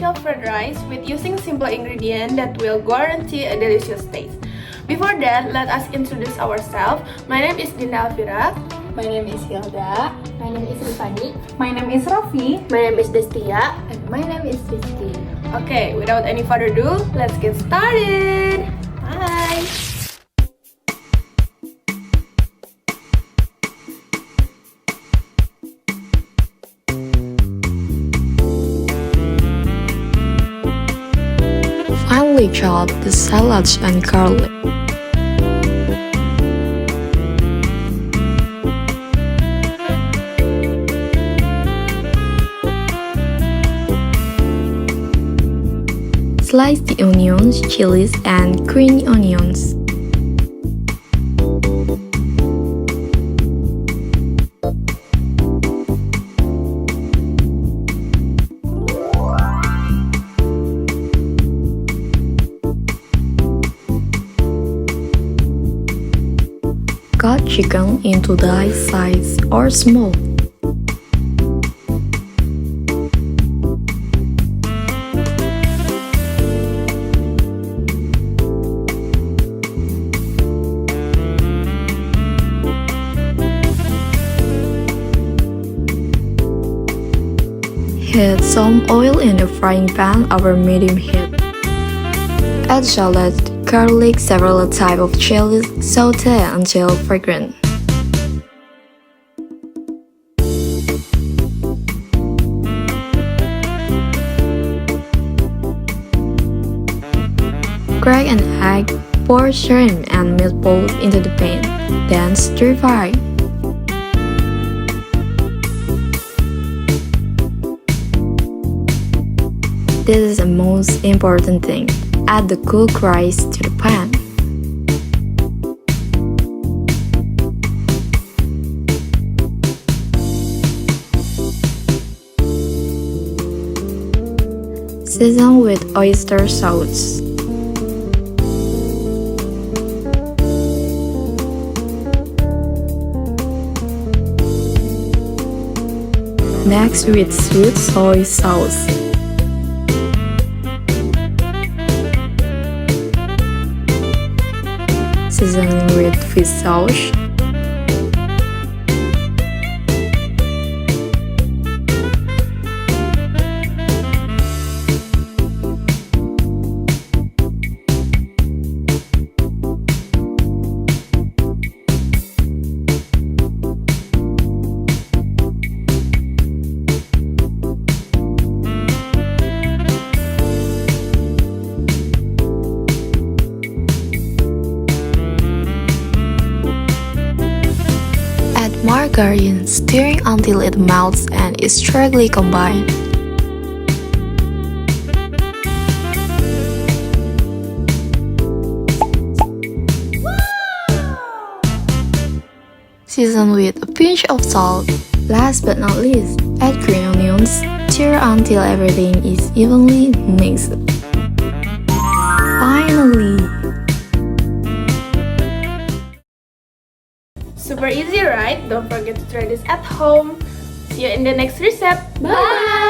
meal fried rice with using simple ingredients that will guarantee a delicious taste. Before that, let us introduce ourselves. My name is Dinda Alvira. My name is Hilda. My name is Rifani. My name is Rofi. My name is Destia. And my name is Rizky. Okay, without any further ado, let's get started. Bye. Finely chop the salads and garlic. Slice the onions, chilies, and green onions. Cut chicken into dice size or small. Heat some oil in the frying pan over medium heat. Add shallot, garlic, several types of chilies, saute until fragrant. Crack an egg, pour shrimp and meatballs into the pan, then stir fry. This is the most important thing. Add the cooked rice to the pan. Season with oyster sauce. Next with sweet soy sauce. Seasoning with fish sauce. Margarine, stirring until it melts and is strongly combined. Season with a pinch of salt. Last but not least, add green onions. Stir until everything is evenly mixed. Finally, Super easy, right? Don't forget to try this at home. See you in the next recipe. Bye!